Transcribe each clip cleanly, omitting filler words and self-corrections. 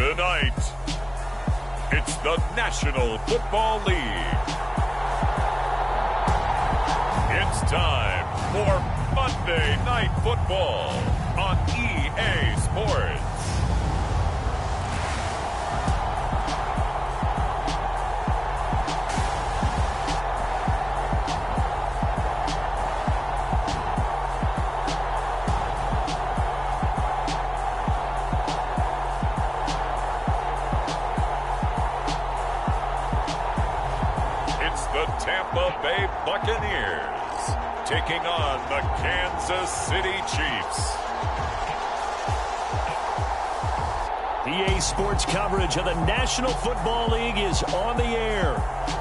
Tonight, it's the National Football League. It's time for Monday Night Football on EA Sports. Tampa Bay Buccaneers taking on the Kansas City Chiefs. EA Sports coverage of the National Football League is on the air.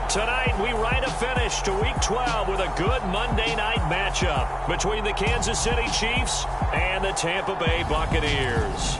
Tonight, we write a finish to Week 12 with a good Monday night matchup between the Kansas City Chiefs and the Tampa Bay Buccaneers.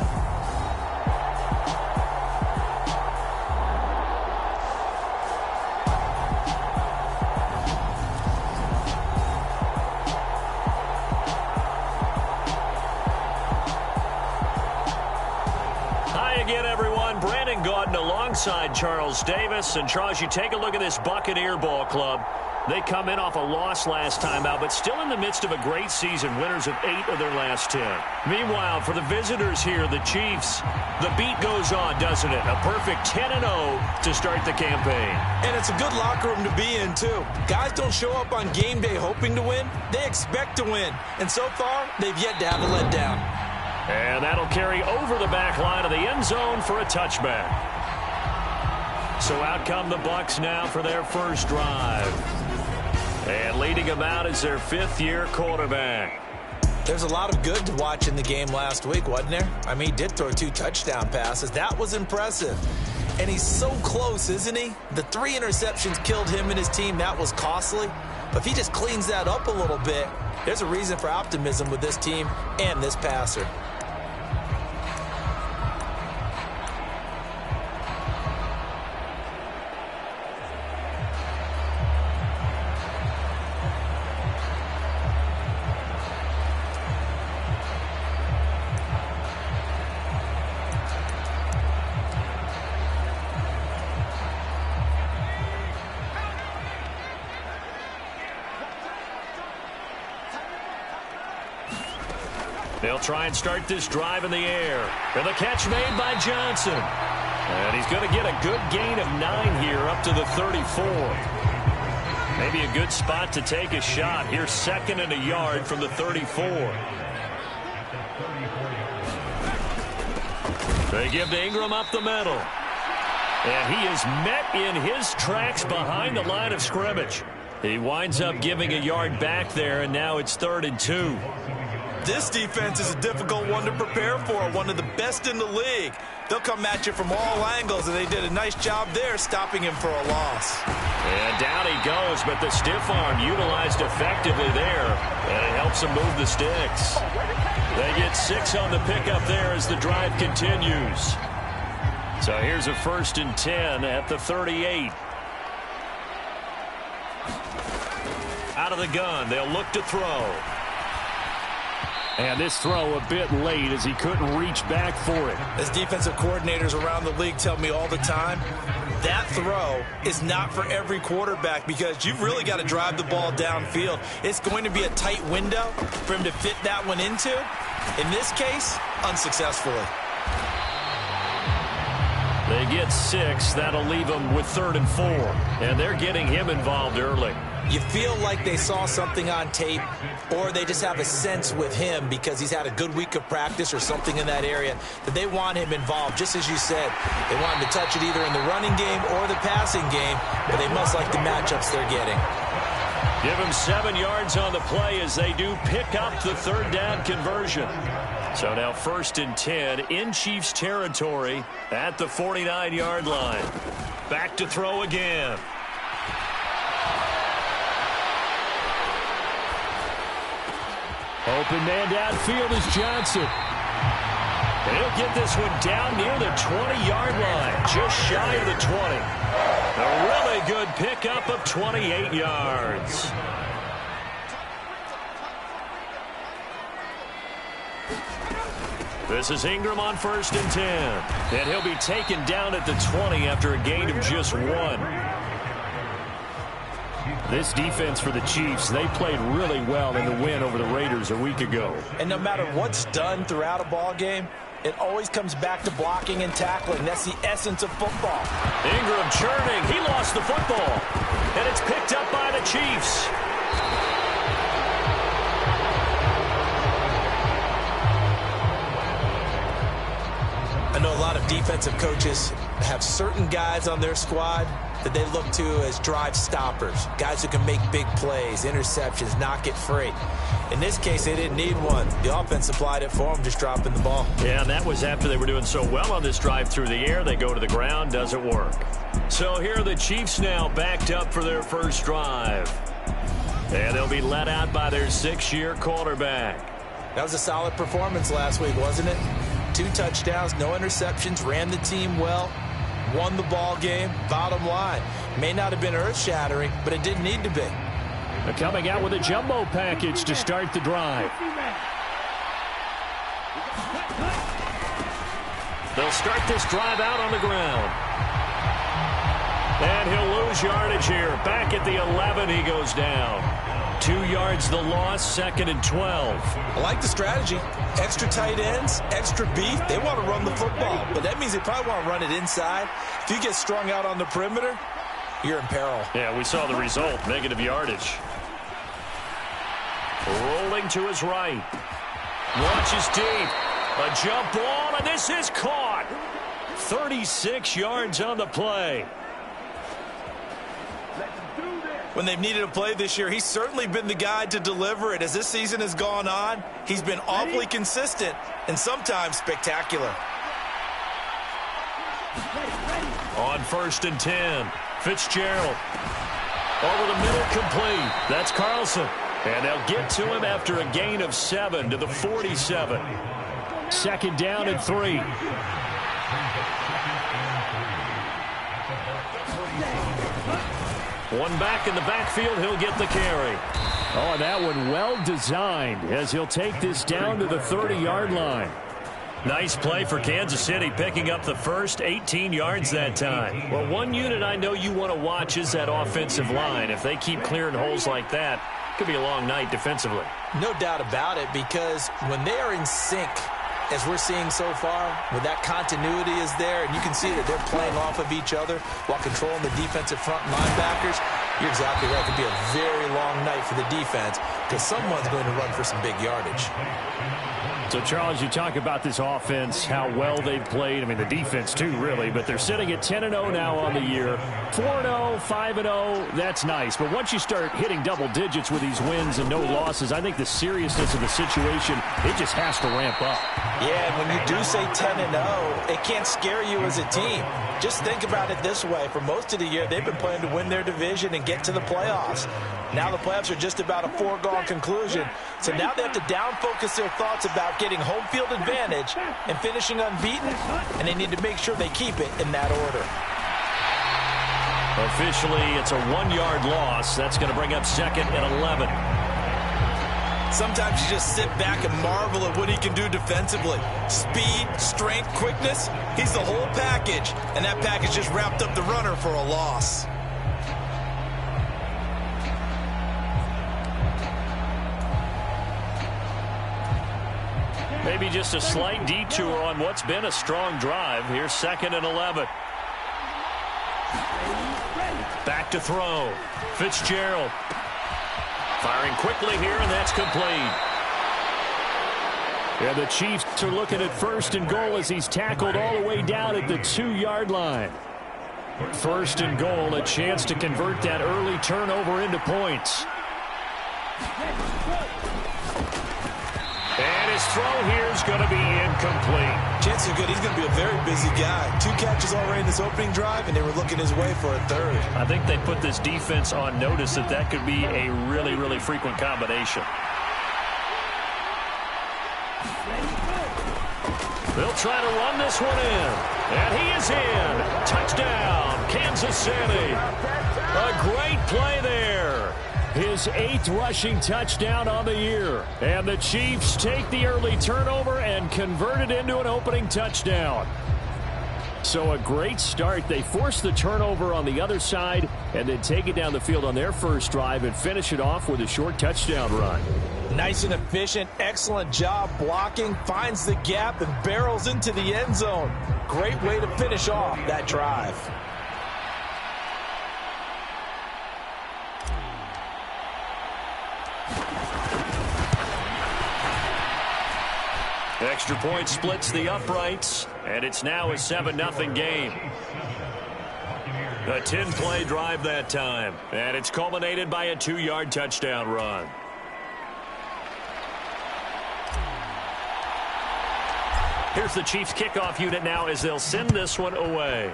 Alongside Charles Davis. And Charles, you take a look at this Buccaneer ball club. They come in off a loss last time out, but still in the midst of a great season, winners of 8 of their last 10. Meanwhile, for the visitors here, the Chiefs, the beat goes on, doesn't it? A perfect 10-0 to start the campaign. And it's a good locker room to be in, too. Guys don't show up on game day hoping to win. They expect to win. And so far, they've yet to have a letdown. And that'll carry over the back line of the end zone for a touchback. So out come the Bucs now for their first drive. And leading them out is their 5th-year quarterback. There's a lot of good to watch in the game last week, wasn't there? I mean, he did throw 2 touchdown passes. That was impressive. And he's so close, isn't he? The 3 interceptions killed him and his team. That was costly. But if he just cleans that up a little bit, there's a reason for optimism with this team and this passer. They'll try and start this drive in the air. And the catch made by Johnson. And he's going to get a good gain of 9 here up to the 34. Maybe a good spot to take a shot. Here's 2nd and a yard from the 34. They give to Ingram up the middle. And he is met in his tracks behind the line of scrimmage. He winds up giving a yard back there, and now it's 3rd and 2. This defense is a difficult one to prepare for, one of the best in the league. They'll come at you from all angles, and they did a nice job there stopping him for a loss. And down he goes, but the stiff arm utilized effectively there, and it helps him move the sticks. They get 6 on the pickup there as the drive continues. So here's a 1st and 10 at the 38. Out of the gun, they'll look to throw. And this throw a bit late as he couldn't reach back for it. As defensive coordinators around the league tell me all the time, that throw is not for every quarterback because you've really got to drive the ball downfield. It's going to be a tight window for him to fit that one into. In this case, unsuccessfully. They get 6. That'll leave them with 3rd and 4. And they're getting him involved early. You feel like they saw something on tape, or they just have a sense with him because he's had a good week of practice or something in that area that they want him involved. Just as you said, they want him to touch it either in the running game or the passing game, but they must like the matchups they're getting. Give him 7 yards on the play as they do pick up the 3rd down conversion. So now 1st and 10 in Chiefs territory at the 49-yard line. Back to throw again. Open man downfield is Johnson. And he'll get this one down near the 20-yard line, just shy of the 20. A really good pickup of 28 yards. This is Ingram on 1st and 10. And he'll be taken down at the 20 after a gain of just 1. This defense for the Chiefs, they played really well in the win over the Raiders a week ago. And no matter what's done throughout a ball game, it always comes back to blocking and tackling. That's the essence of football. Ingram churning. He lost the football. And it's picked up by the Chiefs. I know a lot of defensive coaches have certain guys on their squad that they look to as drive stoppers, guys who can make big plays, interceptions, knock it free. In this case, they didn't need one. The offense supplied it for them, just dropping the ball. Yeah, and that was after they were doing so well on this drive through the air. They go to the ground, doesn't work. So here are the Chiefs now backed up for their first drive. And they'll be let out by their 6-year quarterback. That was a solid performance last week, wasn't it? 2 touchdowns, no interceptions, ran the team well, won the ball game. Bottom line, may not have been earth-shattering, but it didn't need to be. They're coming out with a jumbo package to start the drive. They'll start this drive out on the ground. And he'll lose yardage here. Back at the 11, he goes down. 2 yards the loss, 2nd and 12. I like the strategy. Extra tight ends, extra beef. They want to run the football, but that means they probably want to run it inside. If you get strung out on the perimeter, you're in peril. Yeah, we saw the result, negative yardage. Rolling to his right. Launches deep. A jump ball, and this is caught. 36 yards on the play. When they've needed a play this year, he's certainly been the guy to deliver it. As this season has gone on, he's been awfully consistent and sometimes spectacular. On 1st and 10, Fitzgerald. Over the middle, complete. That's Carlson. And they'll get to him after a gain of 7 to the 47. 2nd down and 3. One back in the backfield, he'll get the carry. Oh, that one well designed as he'll take this down to the 30-yard line. Nice play for Kansas City, picking up the first 18 yards that time. Well, one unit I know you want to watch is that offensive line. If they keep clearing holes like that, it could be a long night defensively. No doubt about it, because when they are in sync, as we're seeing so far, when that continuity is there, and you can see that they're playing off of each other while controlling the defensive front linebackers, you're exactly right. It could be a very long night for the defense because someone's going to run for some big yardage. So, Charles, you talk about this offense, how well they've played. I mean, the defense, too, really. But they're sitting at 10-0 now on the year. 4-0, 5-0, that's nice. But once you start hitting double digits with these wins and no losses, I think the seriousness of the situation, it just has to ramp up. Yeah, and when you do say 10-0, it can't scare you as a team. Just think about it this way. For most of the year, they've been playing to win their division and get to the playoffs. Now the playoffs are just about a foregone conclusion. So now they have to down-focus their thoughts about getting home field advantage and finishing unbeaten, and they need to make sure they keep it in that order. Officially, it's a 1-yard loss. That's going to bring up 2nd and 11. Sometimes you just sit back and marvel at what he can do defensively. Speed, strength, quickness, he's the whole package. And that package just wrapped up the runner for a loss. Maybe just a slight detour on what's been a strong drive. Here's 2nd and 11. Back to throw. Fitzgerald. Firing quickly here, and that's complete. And the Chiefs are looking at 1st and goal as he's tackled all the way down at the 2-yard line. 1st and goal, a chance to convert that early turnover into points. And his throw here is going to be incomplete. Chances are good. He's going to be a very busy guy. 2 catches already in this opening drive, and they were looking his way for a 3rd. I think they put this defense on notice that that could be a really, really frequent combination. They'll try to run this one in. And he is in. Touchdown, Kansas City. A great play there. his 8th rushing touchdown on the year. And the Chiefs take the early turnover and convert it into an opening touchdown. So a great start. They force the turnover on the other side and then take it down the field on their first drive and finish it off with a short touchdown run. Nice and efficient. Excellent job blocking. Finds the gap and barrels into the end zone. Great way to finish off that drive. Extra point splits the uprights, and it's now a 7-0 game. A 10-play drive that time, and it's culminated by a 2-yard touchdown run. Here's the Chiefs kickoff unit now as they'll send this one away.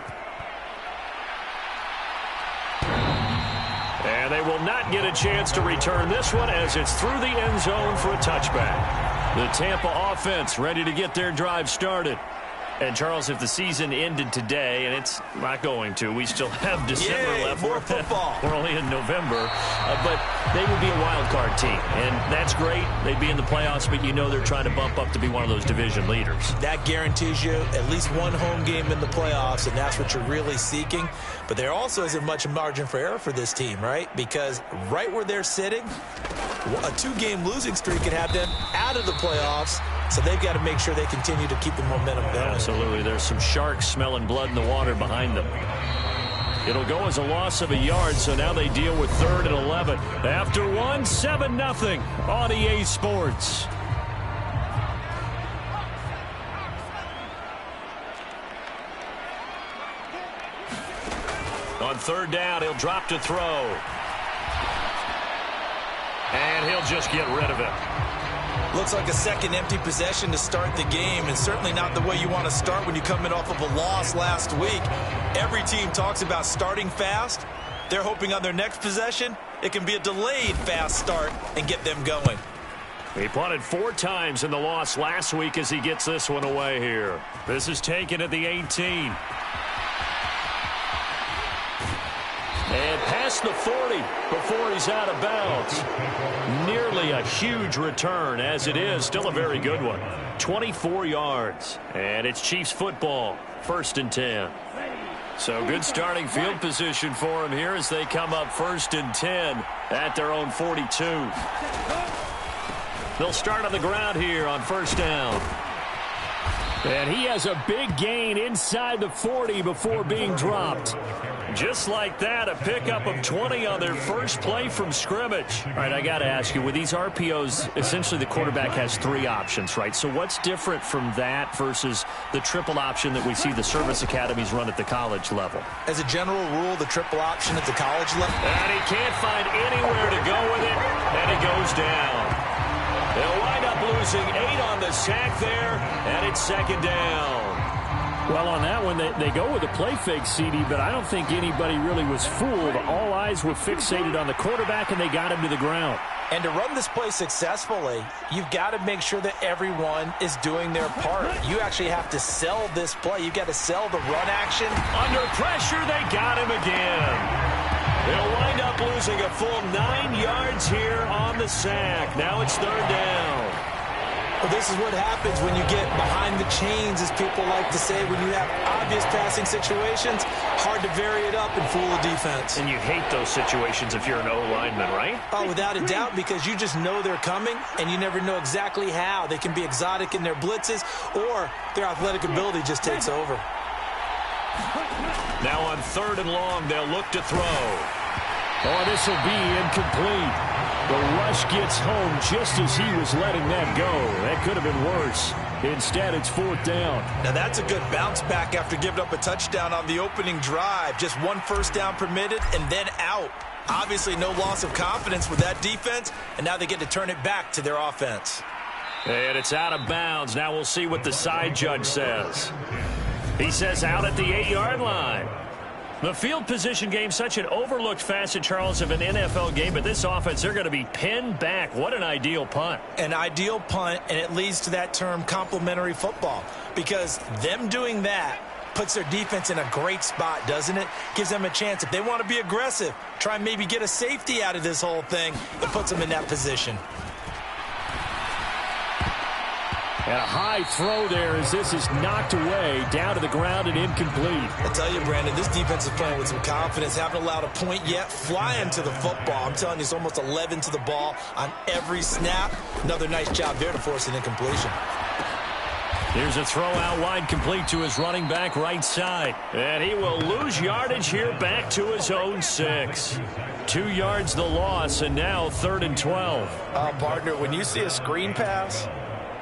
And they will not get a chance to return this one as it's through the end zone for a touchback. The Tampa offense ready to get their drive started. And, Charles, if the season ended today, and it's not going to, we still have December left. More football. We're only in November. But they would be a wild card team. And that's great. They'd be in the playoffs, but you know they're trying to bump up to be one of those division leaders. That guarantees you at least one home game in the playoffs, and that's what you're really seeking. But there also isn't much margin for error for this team, right? Because right where they're sitting, a 2-game losing streak could have them out of the playoffs. So they've got to make sure they continue to keep the momentum going. Absolutely. There's some sharks smelling blood in the water behind them. It'll go as a loss of a yard, so now they deal with 3rd and 11. After 7-0 on EA Sports. On 3rd down, he'll drop to throw. And he'll just get rid of it. Looks like a second empty possession to start the game, and certainly not the way you want to start when you're coming off of a loss last week. Every team talks about starting fast. They're hoping on their next possession, it can be a delayed fast start and get them going. He punted 4 times in the loss last week as he gets this one away here. This is taken at the 18. And past the 40 before he's out of bounds. Nearly a huge return as it is. Still a very good one. 24 yards. And it's Chiefs football. 1st and 10. So good starting field position for him here as they come up 1st and 10 at their own 42. They'll start on the ground here on 1st down. And he has a big gain inside the 40 before being dropped. Just like that, a pickup of 20 on their first play from scrimmage. All right, I got to ask you, with these RPOs, essentially the quarterback has 3 options, right? So what's different from that versus the triple option that we see the service academies run at the college level? As a general rule, the triple option at the college level. And he can't find anywhere to go with it, and he goes down. They'll wind up losing 8 on the sack there, and it's 2nd down. Well, on that one, they go with a play fake, CD, but I don't think anybody really was fooled. All eyes were fixated on the quarterback, and they got him to the ground. And to run this play successfully, you've got to make sure that everyone is doing their part. You actually have to sell this play. You've got to sell the run action. Under pressure, they got him again. They'll wind up losing a full 9 yards here on the sack. Now it's 3rd down. Well, this is what happens when you get behind the chains, as people like to say. When you have obvious passing situations, hard to vary it up and fool the defense. And you hate those situations if you're an O-lineman, right? Oh, without a doubt, because you just know they're coming, and you never know exactly how. They can be exotic in their blitzes, or their athletic ability just takes over. Now on 3rd and long, they'll look to throw. Oh, this will be incomplete. The rush gets home just as he was letting that go. That could have been worse. Instead, it's 4th down. Now, that's a good bounce back after giving up a touchdown on the opening drive. Just 1 first down permitted and then out. Obviously, no loss of confidence with that defense, and now they get to turn it back to their offense. And it's out of bounds. Now we'll see what the side judge says. He says out at the 8-yard line. The field position game, such an overlooked facet, Charles, of an NFL game, but this offense, they're going to be pinned back. What an ideal punt. An ideal punt, and it leads to that term complementary football, because them doing that puts their defense in a great spot, doesn't it? Gives them a chance. If they want to be aggressive, try and maybe get a safety out of this whole thing, it puts them in that position. And a high throw there as this is knocked away, down to the ground and incomplete. I tell you, Brandon, this defense is playing with some confidence. Haven't allowed a point yet. Flying to the football. I'm telling you, it's almost 11 to the ball on every snap. Another nice job there to force an incompletion. Here's a throw out wide, complete to his running back right side. And he will lose yardage here back to his own 6. 2 yards the loss, and now 3rd and 12. Partner, when you see a screen pass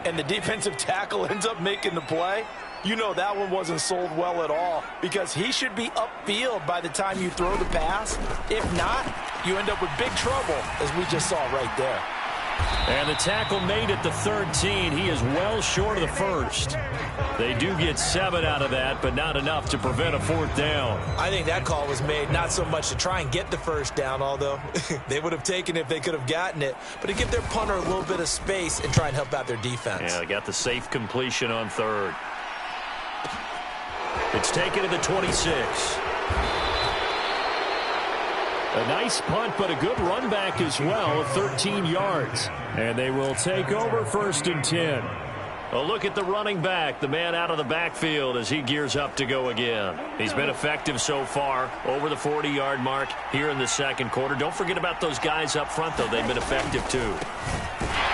and the defensive tackle ends up making the play, you know that one wasn't sold well at all, because he should be upfield by the time you throw the pass. If not, you end up with big trouble, as we just saw right there. And the tackle made at the 13. He is well short of the first. They do get 7 out of that, but not enough to prevent a 4th down. I think that call was made not so much to try and get the first down, although they would have taken it if they could have gotten it, but to give their punter a little bit of space and try and help out their defense. Yeah, they got the safe completion on 3rd. It's taken to the 26. A nice punt, but a good run back as well, 13 yards. And they will take over 1st and 10. A look at the running back, the man out of the backfield as he gears up to go again. He's been effective so far, over the 40-yard mark here in the 2nd quarter. Don't forget about those guys up front, though. They've been effective, too.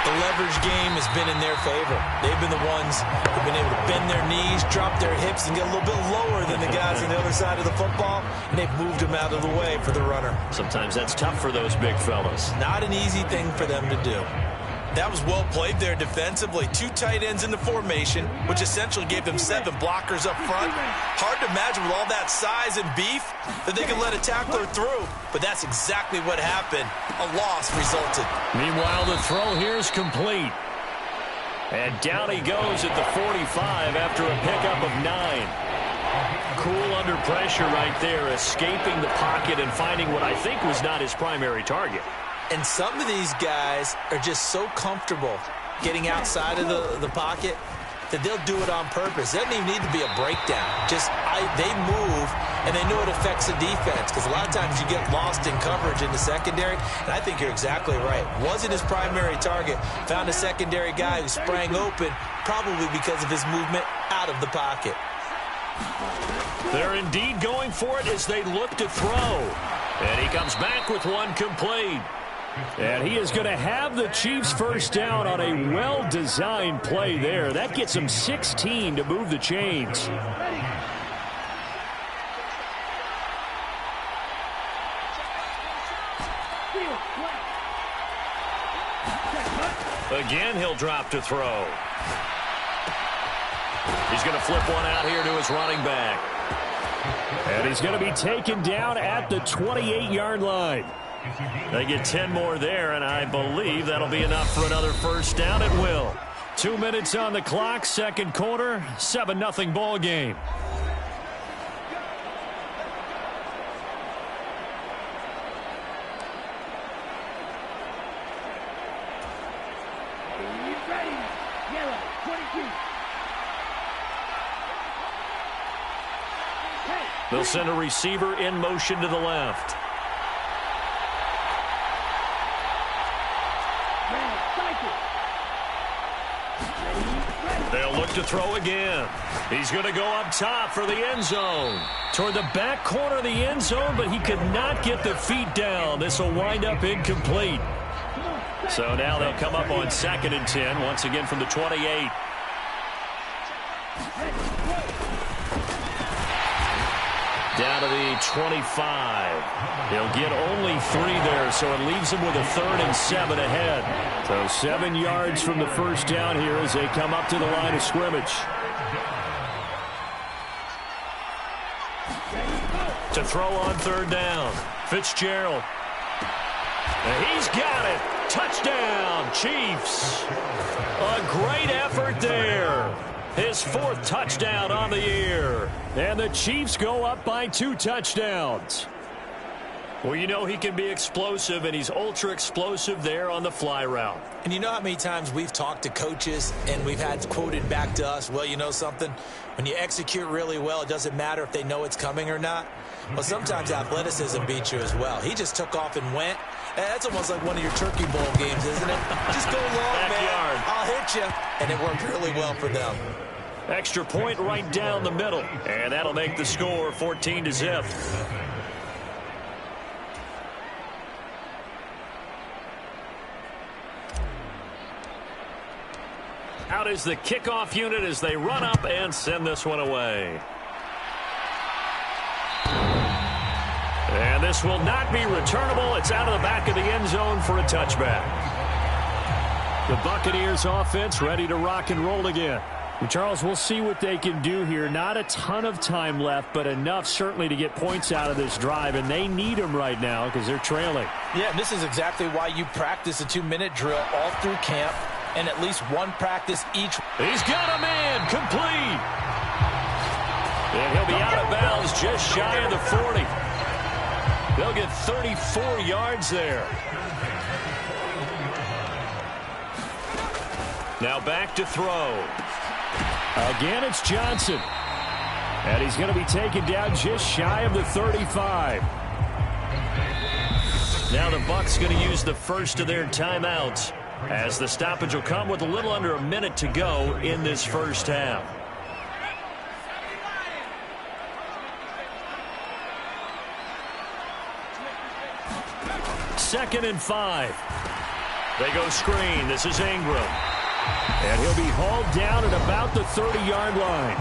The leverage game has been in their favor. They've been the ones who've been able to bend their knees, drop their hips, and get a little bit lower than the guys on the other side of the football, and they've moved them out of the way for the runner. Sometimes that's tough for those big fellas. Not an easy thing for them to do. That was well played there defensively. 2 tight ends in the formation, which essentially gave them 7 blockers up front. Hard to imagine with all that size and beef that they could let a tackler through, but that's exactly what happened. A loss resulted. Meanwhile, the throw here is complete. And down he goes at the 45 after a pickup of 9. Cool under pressure right there, escaping the pocket and finding what I think was not his primary target. And some of these guys are just so comfortable getting outside of the pocket that they'll do it on purpose. It doesn't even need to be a breakdown. They move, and they know it affects the defense, because a lot of times you get lost in coverage in the secondary, and I think you're exactly right. Wasn't his primary target. Found a secondary guy who sprang open, probably because of his movement out of the pocket. They're indeed going for it as they look to throw. And he comes back with one complete. And he is going to have the Chiefs first down on a well-designed play there. That gets him 16 to move the chains. Again, he'll drop to throw. He's going to flip one out here to his running back. And he's going to be taken down at the 28-yard line. They get 10 more there, and I believe that'll be enough for another first down. It will. 2 minutes on the clock, 2nd quarter, 7-0 ball game. They'll send a receiver in motion to the left. They'll look to throw again. He's going to go up top for the end zone. Toward the back corner of the end zone, but he could not get the feet down. This will wind up incomplete. So now they'll come up on 2nd and 10, once again from the 28. Down to the 25. He'll get only 3 there, so it leaves him with a 3rd and 7 ahead. So 7 yards from the first down here as they come up to the line of scrimmage. To throw on 3rd down. Fitzgerald. And he's got it. Touchdown, Chiefs. A great effort there. His 4th touchdown on the year. And the Chiefs go up by 2 touchdowns. Well, you know he can be explosive, and he's ultra-explosive there on the fly route. And you know how many times we've talked to coaches and we've had quoted back to us, well, you know something? When you execute really well, it doesn't matter if they know it's coming or not. Well, sometimes athleticism beats you as well. He just took off and went. That's almost like one of your Turkey Bowl games, isn't it? Just go long, Backyard. man. I'll hit you. And it worked really well for them. Extra point right down the middle. And that'll make the score 14-0. Out is the kickoff unit as they run up and send this one away. And this will not be returnable. It's out of the back of the end zone for a touchback. The Buccaneers offense ready to rock and roll again. And Charles, we'll see what they can do here. Not a ton of time left, but enough certainly to get points out of this drive, and they need them right now because they're trailing. Yeah, and this is exactly why you practice a 2-minute drill all through camp and at least one practice each. He's got a man complete. And he'll be out of bounds just shy of the 40. They'll get 34 yards there. Now back to throw. Again, it's Johnson. And he's going to be taken down just shy of the 35. Now the Bucs going to use the first of their timeouts, as the stoppage will come with a little under a minute to go in this first half. Second and 5. They go screen. This is Ingram. And he'll be hauled down at about the 30-yard line.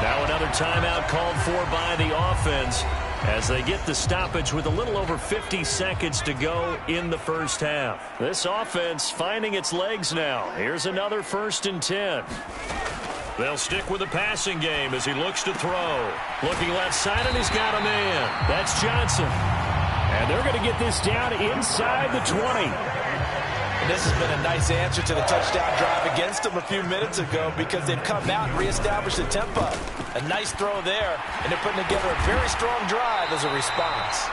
Now another timeout called for by the offense as they get the stoppage with a little over 50 seconds to go in the first half. This offense finding its legs now. Here's another 1st and 10. They'll stick with the passing game as he looks to throw. Looking left side, and he's got a man. That's Johnson. And they're going to get this down inside the 20. And this has been a nice answer to the touchdown drive against them a few minutes ago because they've come out and reestablished the tempo. A nice throw there, and they're putting together a very strong drive as a response.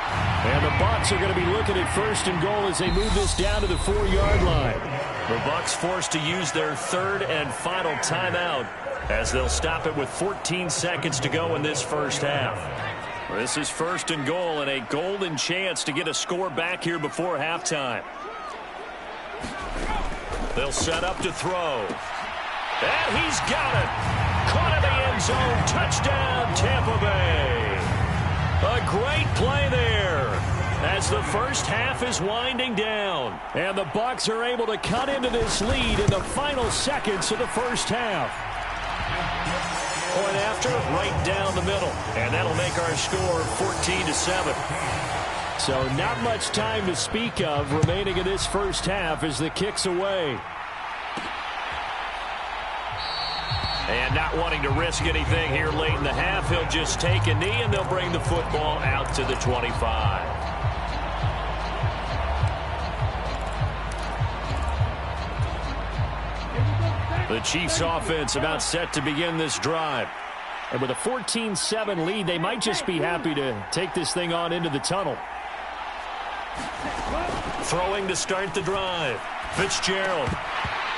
And the Bucs are going to be looking at 1st and goal as they move this down to the 4-yard line. The Bucs forced to use their 3rd and final timeout as they'll stop it with 14 seconds to go in this first half. This is 1st and goal and a golden chance to get a score back here before halftime. They'll set up to throw. And he's got it. Caught in the end zone. Touchdown, Tampa Bay. A great play there as the first half is winding down. And the Bucs are able to cut into this lead in the final seconds of the first half. Point after, right down the middle. And that'll make our score 14-7. So not much time to speak of remaining in this first half as the kick's away. And not wanting to risk anything here late in the half, he'll just take a knee and they'll bring the football out to the 25. The Chiefs offense about set to begin this drive. And with a 14-7 lead, they might just be happy to take this thing on into the tunnel. Throwing to start the drive. Fitzgerald.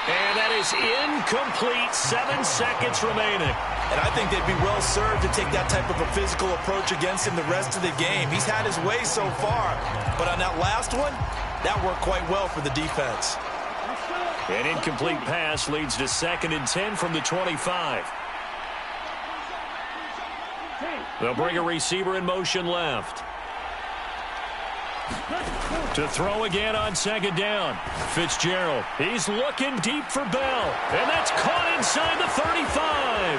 And that is incomplete. 7 seconds remaining. And I think they'd be well served to take that type of a physical approach against him the rest of the game. He's had his way so far. But on that last one, that worked quite well for the defense. An incomplete pass leads to 2nd and 10 from the 25. They'll bring a receiver in motion left. To throw again on 2nd down. Fitzgerald. He's looking deep for Bell. And that's caught inside the 35.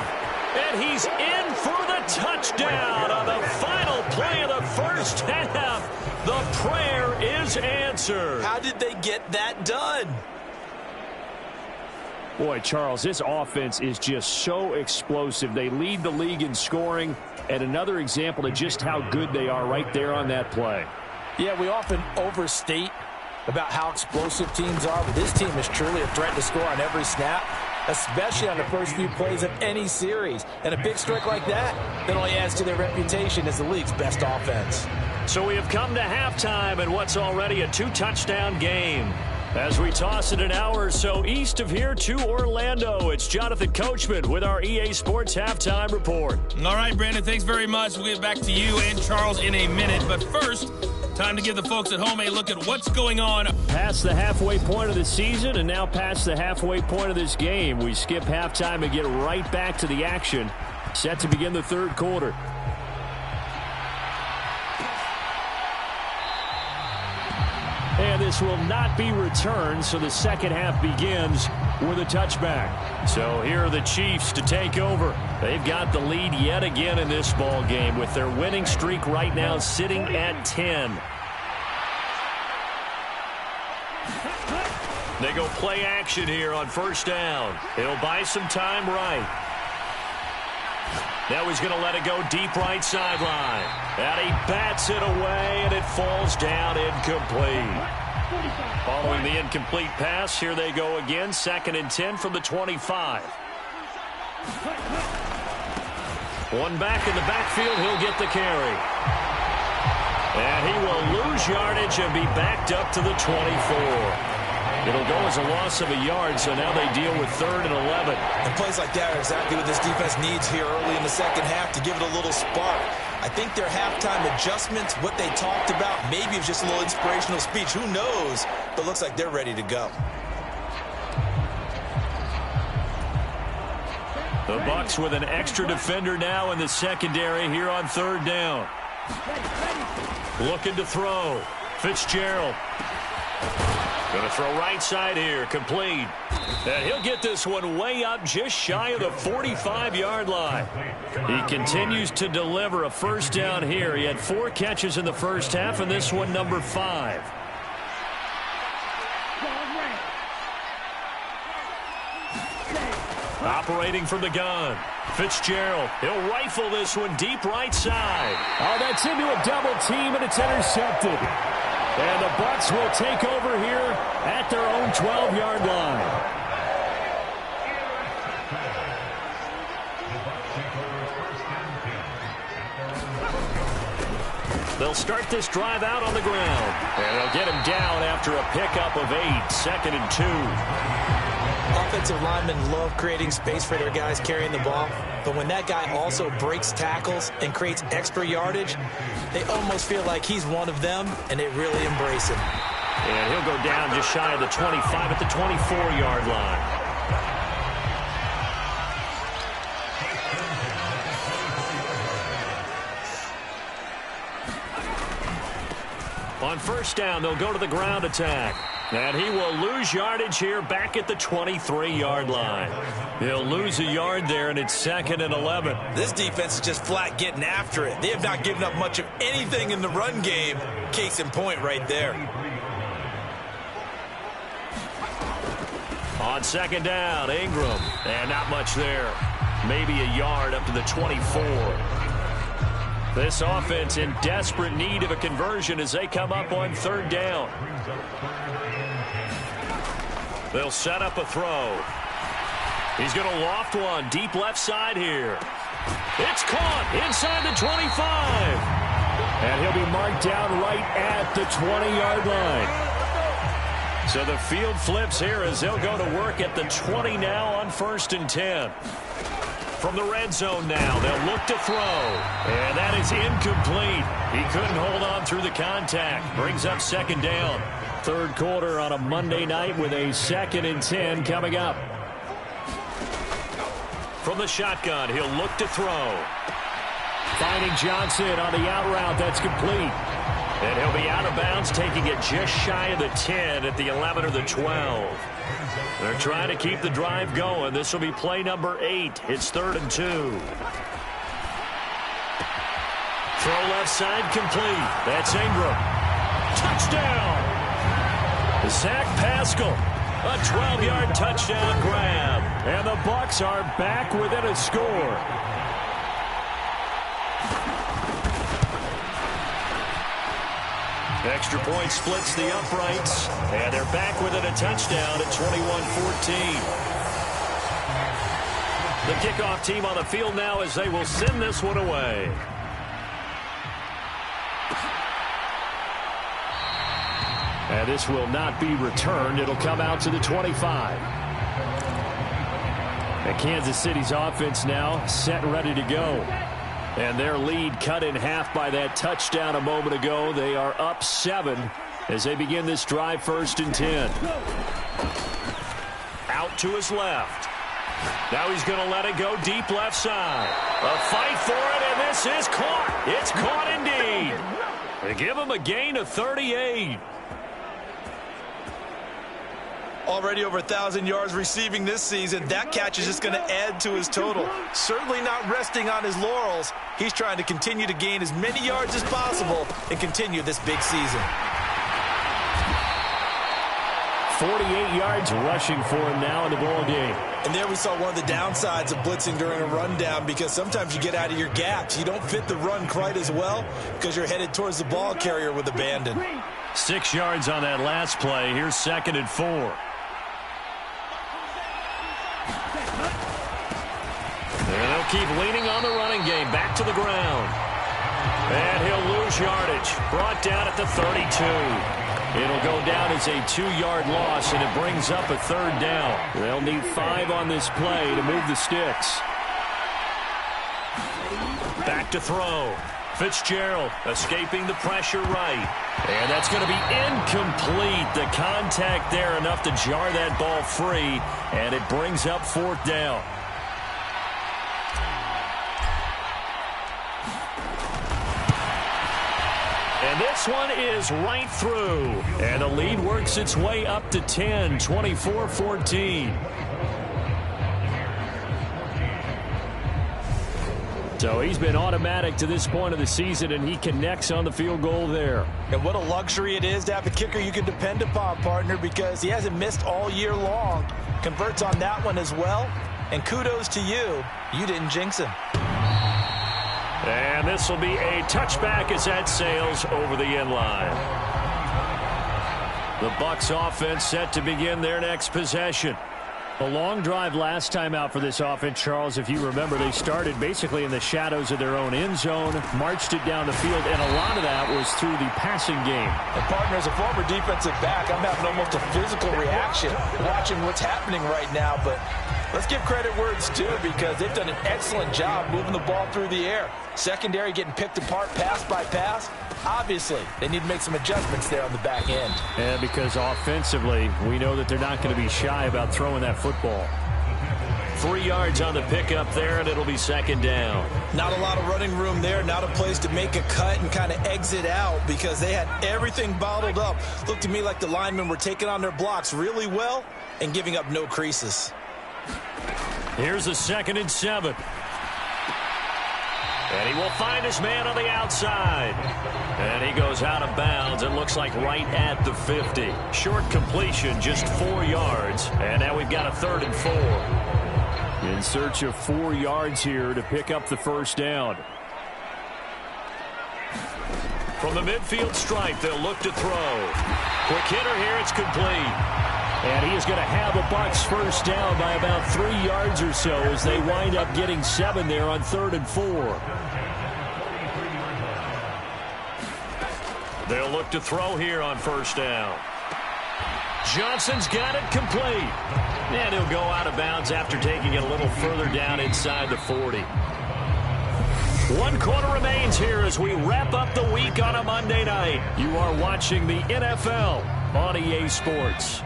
And he's in for the touchdown on the final play of the first half. The prayer is answered. How did they get that done? Boy, Charles, this offense is just so explosive. They lead the league in scoring, and another example of just how good they are right there on that play. Yeah, we often overstate about how explosive teams are, but this team is truly a threat to score on every snap, especially on the first few plays of any series. And a big strike like that only adds to their reputation as the league's best offense. So we have come to halftime in what's already a 2-touchdown game. As we toss it an hour or so east of here to Orlando, it's Jonathan Coachman with our EA Sports Halftime Report. All right, Brandon, thanks very much. We'll get back to you and Charles in a minute. But first, time to give the folks at home a look at what's going on. Past the halfway point of the season and now past the halfway point of this game. We skip halftime and get right back to the action. Set to begin the third quarter. And this will not be returned, so the second half begins with a touchback. So here are the Chiefs to take over. They've got the lead yet again in this ball game with their winning streak right now sitting at 10. They go play action here on first down. It'll buy some time right. Now he's going to let it go deep right sideline. And he bats it away, and it falls down incomplete. Following the incomplete pass, here they go again. 2nd and 10 from the 25. One back in the backfield. He'll get the carry. And he will lose yardage and be backed up to the 24. It'll go as a loss of a yard, so now they deal with 3rd and 11. And plays like that are exactly what this defense needs here early in the second half to give it a little spark. I think their halftime adjustments, what they talked about, maybe it was just a little inspirational speech. Who knows? But it looks like they're ready to go. The Bucs with an extra defender now in the secondary here on 3rd down. Looking to throw. Fitzgerald. Going to throw right side here, complete. And he'll get this one way up just shy of the 45-yard line. He continues to deliver a first down here. He had 4 catches in the first half, and this one number 5. Operating from the gun. Fitzgerald, he'll rifle this one deep right side. Oh, that's into a double team, and it's intercepted. And the Bucs will take over here at their own 12-yard line. They'll start this drive out on the ground. And they'll get him down after a pickup of 8. 2nd and 2. Offensive linemen love creating space for their guys carrying the ball. But when that guy also breaks tackles and creates extra yardage, they almost feel like he's one of them, and they really embrace him. And he'll go down just shy of the 25 at the 24-yard line. On first down, they'll go to the ground attack. And he will lose yardage here back at the 23-yard line. He'll lose a yard there, and it's 2nd and 11. This defense is just flat getting after it. They have not given up much of anything in the run game. Case in point right there. On 2nd down, Ingram. And not much there. Maybe a yard up to the 24. This offense in desperate need of a conversion as they come up on 3rd down. They'll set up a throw. He's going to loft one deep left side here. It's caught inside the 25. And he'll be marked down right at the 20-yard line. So the field flips here as they'll go to work at the 20 now on 1st and 10. From the red zone now, they'll look to throw. And that is incomplete. He couldn't hold on through the contact. Brings up 2nd down. Third quarter on a Monday night with a 2nd and 10 coming up. From the shotgun, he'll look to throw. Finding Johnson on the out route. That's complete. And he'll be out of bounds, taking it just shy of the 10 at the 11 or the 12. They're trying to keep the drive going. This will be play number 8. It's 3rd and 2. Throw left side complete. That's Ingram. Touchdown! Zach Pascal, a 12-yard touchdown grab. And the Bucs are back within a score. Extra point splits the uprights, and they're back within a touchdown at 21-14. The kickoff team on the field now as they will send this one away. And this will not be returned. It'll come out to the 25. And Kansas City's offense now set and ready to go. And their lead cut in half by that touchdown a moment ago. They are up 7 as they begin this drive, 1st and 10. Out to his left. Now he's going to let it go deep left side. A fight for it, and this is caught. It's caught indeed. They give him a gain of 38. Already over 1,000 yards receiving this season. That catch is just going to add to his total. Certainly not resting on his laurels. He's trying to continue to gain as many yards as possible and continue this big season. 48 yards rushing for him now in the ball game. And there we saw one of the downsides of blitzing during a rundown, because sometimes you get out of your gaps. You don't fit the run quite as well because you're headed towards the ball carrier with abandon. 6 yards on that last play. Here's 2nd and 4. And they'll keep leaning on the running game. Back to the ground. And he'll lose yardage. Brought down at the 32. It'll go down as a 2-yard loss, and it brings up a 3rd down. They'll need 5 on this play to move the sticks. Back to throw. Fitzgerald escaping the pressure right. And that's going to be incomplete. The contact there enough to jar that ball free, and it brings up 4th down. And this one is right through. And the lead works its way up to 10, 24-14. So he's been automatic to this point of the season, and he connects on the field goal there. And what a luxury it is to have a kicker you can depend upon, partner, because he hasn't missed all year long. Converts on that one as well. And kudos to you. You didn't jinx him. And this will be a touchback as that sails over the end line. The Bucs offense set to begin their next possession. A long drive last time out for this offense, Charles. If you remember, they started basically in the shadows of their own end zone, marched it down the field, and a lot of that was through the passing game. And, partner, as a former defensive back, I'm having almost a physical reaction watching what's happening right now. But let's give credit where it's due, because they've done an excellent job moving the ball through the air. Secondary getting picked apart pass by pass. Obviously, they need to make some adjustments there on the back end. And because offensively, we know that they're not going to be shy about throwing that football. 3 yards on the pickup there, and it'll be 2nd down. Not a lot of running room there. Not a place to make a cut and kind of exit out, because they had everything bottled up. Looked to me like the linemen were taking on their blocks really well and giving up no creases. Here's a 2nd and 7. And he will find his man on the outside. And he goes out of bounds. It looks like right at the 50. Short completion, just 4 yards. And now we've got a 3rd and 4. In search of 4 yards here to pick up the 1st down. From the midfield stripe, they'll look to throw. Quick hitter here, it's complete. And he is going to have a Bucs 1st down by about 3 yards or so as they wind up getting 7 there on 3rd and 4. They'll look to throw here on 1st down. Johnson's got it complete. And he'll go out of bounds after taking it a little further down inside the 40. 1 quarter remains here as we wrap up the week on a Monday night. You are watching the NFL on EA Sports.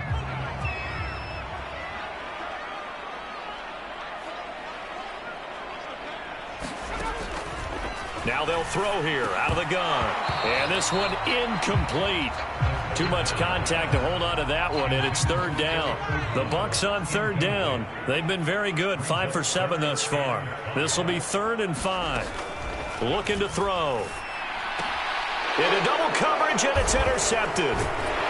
Now they'll throw here out of the gun. And this one incomplete. Too much contact to hold on to that one, and it's 3rd down. The Bucs on 3rd down. They've been very good, 5 for 7 thus far. This will be 3rd and 5. Looking to throw. Into double coverage, and it's intercepted.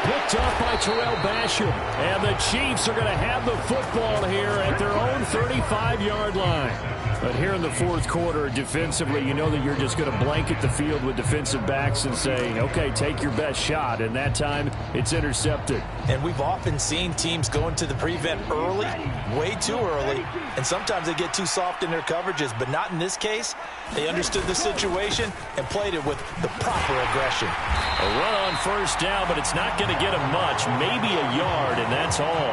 Picked off by Terrell Basham. And the Chiefs are going to have the football here at their own 35-yard line. But here in the 4th quarter, defensively, you know that you're just going to blanket the field with defensive backs and say, okay, take your best shot. And that time, it's intercepted. And we've often seen teams go into the prevent early, way too early, and sometimes they get too soft in their coverages. But not in this case. They understood the situation and played it with the proper aggression. A run on 1st down, but it's not going going to get him much, maybe a yard, and that's all.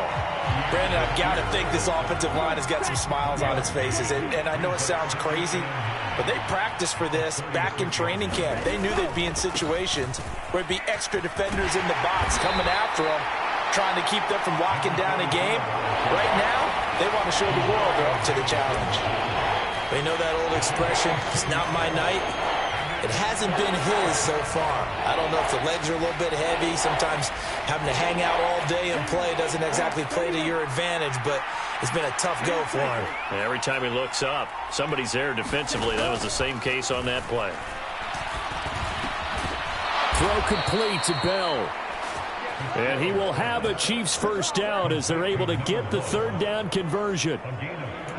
Brandon, I've got to think this offensive line has got some smiles on its faces. And I know it sounds crazy, but they practiced for this back in training camp. They knew they'd be in situations where it'd be extra defenders in the box coming after them, trying to keep them from locking down a game. Right now, they want to show the world they're up to the challenge. They know that old expression, it's not my night. It hasn't been his so far. I don't know if the legs are a little bit heavy. Sometimes having to hang out all day and play doesn't exactly play to your advantage, but it's been a tough go for him. Every time he looks up, somebody's there defensively. That was the same case on that play. Throw complete to Bell. And he will have a Chiefs first down as they're able to get the third down conversion.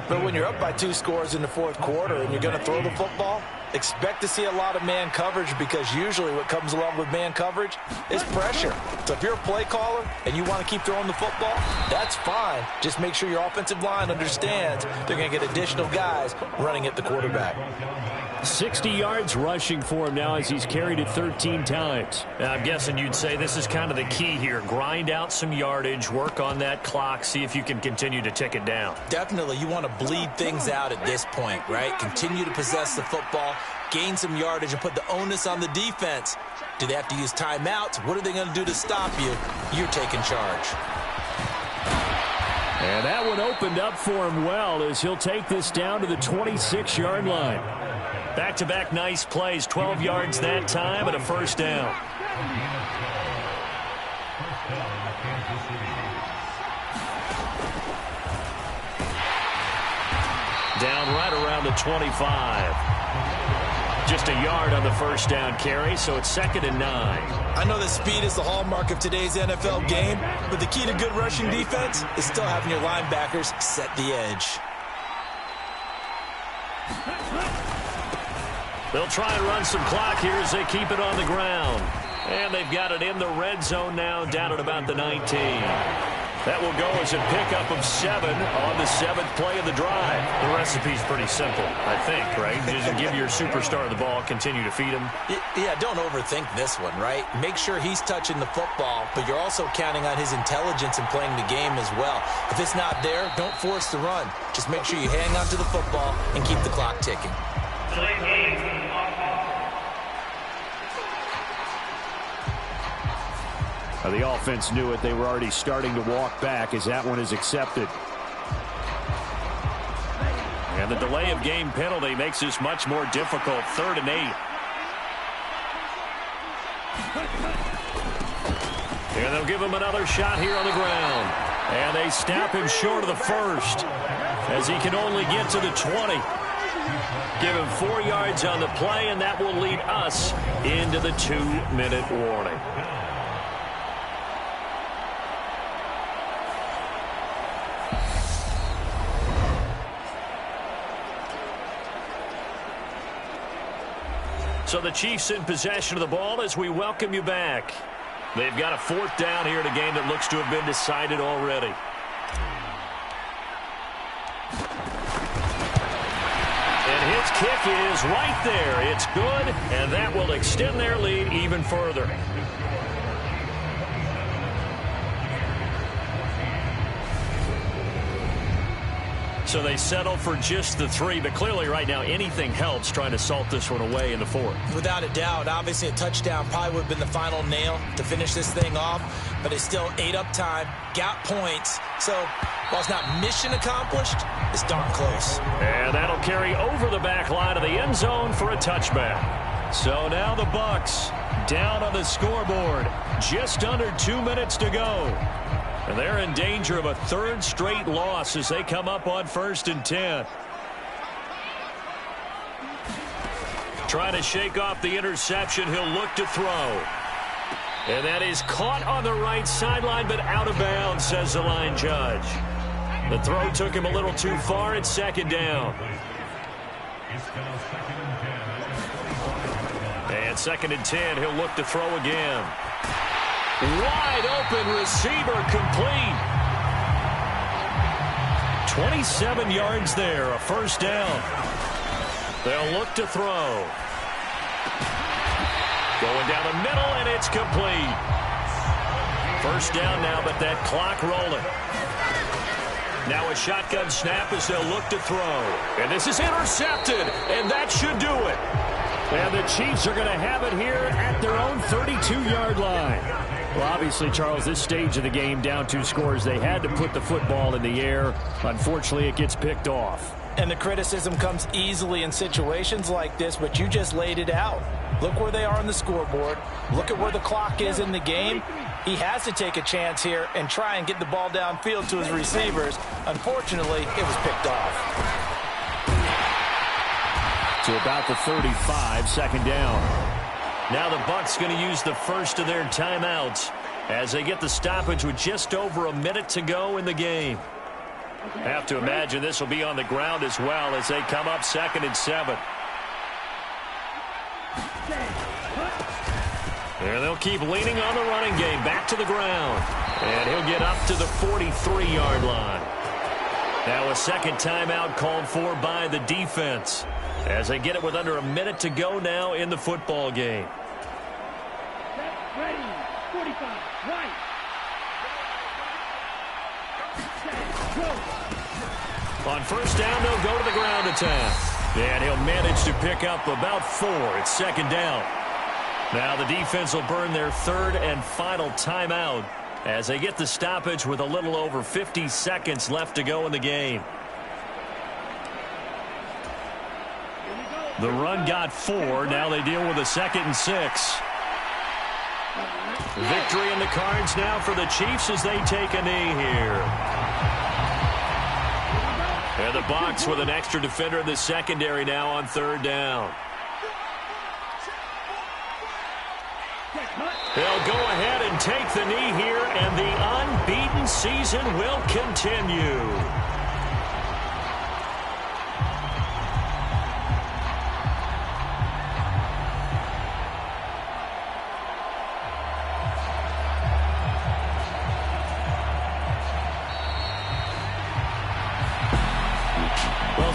But when you're up by 2 scores in the fourth quarter and you're going to throw the football, expect to see a lot of man coverage, because usually what comes along with man coverage is pressure. So if you're a play caller and you want to keep throwing the football, that's fine. Just make sure your offensive line understands they're going to get additional guys running at the quarterback. 60 yards rushing for him now as he's carried it 13 times. I'm guessing you'd say this is kind of the key here. Grind out some yardage, work on that clock, see if you can continue to tick it down. Definitely, you want to bleed things out at this point, right? Continue to possess the football, gain some yardage, and put the onus on the defense. Do they have to use timeouts? What are they going to do to stop you? You're taking charge. And that one opened up for him well as he'll take this down to the 26-yard line. Back-to-back nice plays, 12 yards that time and a first down. Down right around the 25. Just a yard on the first down carry, so it's 2nd and 9. I know that speed is the hallmark of today's NFL game, but the key to good rushing defense is still having your linebackers set the edge. They'll try and run some clock here as they keep it on the ground. And they've got it in the red zone now, down at about the 19. That will go as a pickup of 7 on the 7th play of the drive. The recipe's pretty simple, I think, right? Just give your superstar the ball, continue to feed him. Yeah, don't overthink this one, right? Make sure he's touching the football, but you're also counting on his intelligence in playing the game as well. If it's not there, don't force the run. Just make sure you hang on to the football and keep the clock ticking. The offense knew it. They were already starting to walk back as that one is accepted. And the delay of game penalty makes this much more difficult. 3rd and 8. And they'll give him another shot here on the ground. And they snap him short of the first as he can only get to the 20. Give him 4 yards on the play, and that will lead us into the 2-minute warning. So the Chiefs in possession of the ball as we welcome you back. They've got a 4th down here in a game that looks to have been decided already. And his kick is right there. It's good, and that will extend their lead even further. So they settle for just the 3, but clearly right now anything helps trying to salt this one away in the 4th. Without a doubt, obviously a touchdown probably would have been the final nail to finish this thing off, but it's still ate up time, got points, so while it's not mission accomplished, it's darn close. And that'll carry over the back line of the end zone for a touchback. So now the Bucks down on the scoreboard, just under 2 minutes to go. And they're in danger of a 3rd straight loss as they come up on 1st and 10. Trying to shake off the interception. He'll look to throw. And that is caught on the right sideline, but out of bounds, says the line judge. The throw took him a little too far. It's 2nd down. And 2nd and 10. He'll look to throw again. Wide open receiver, complete. 27 yards there, a first down. They'll look to throw. Going down the middle, and it's complete. First down now, but that clock rolling. Now a shotgun snap as they'll look to throw. And this is intercepted, and that should do it. And the Chiefs are going to have it here at their own 32-yard line. Well, obviously, Charles, this stage of the game, down 2 scores, they had to put the football in the air. Unfortunately, it gets picked off. And the criticism comes easily in situations like this, but you just laid it out. Look where they are on the scoreboard. Look at where the clock is in the game. He has to take a chance here and try and get the ball downfield to his receivers. Unfortunately, it was picked off. To about the 35, second down. Now the Bucs going to use the first of their timeouts as they get the stoppage with just over a minute to go in the game. Have to imagine this will be on the ground as well as they come up 2nd and 7. And they'll keep leaning on the running game. Back to the ground. And he'll get up to the 43-yard line. Now a second timeout called for by the defense as they get it with under a minute to go now in the football game. Ready, 45, right. On first down, they'll go to the ground attack. And he'll manage to pick up about 4. It's second down. Now the defense will burn their 3rd and final timeout as they get the stoppage with a little over 50 seconds left to go in the game. The run got 4. Now they deal with a 2nd and 6. Victory in the cards now for the Chiefs as they take a knee here. And the Bucs with an extra defender in the secondary now on 3rd down. They'll go ahead and take the knee here, and the unbeaten season will continue.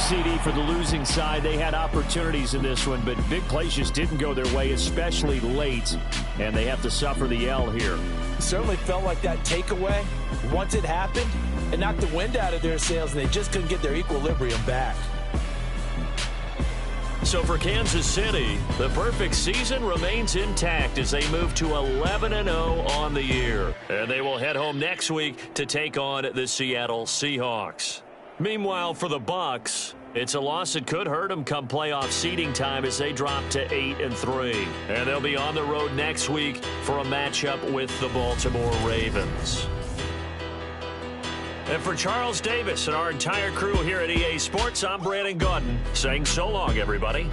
CD, for the losing side, they had opportunities in this one, but big plays just didn't go their way, especially late, and they have to suffer the L here. It certainly felt like that takeaway, once it happened, it knocked the wind out of their sails, and they just couldn't get their equilibrium back. So for Kansas City, the perfect season remains intact as they move to 11-0 on the year. And they will head home next week to take on the Seattle Seahawks. Meanwhile, for the Bucs, it's a loss that could hurt them come playoff seeding time as they drop to 8-3. And they'll be on the road next week for a matchup with the Baltimore Ravens. And for Charles Davis and our entire crew here at EA Sports, I'm Brandon Gaudin saying so long, everybody.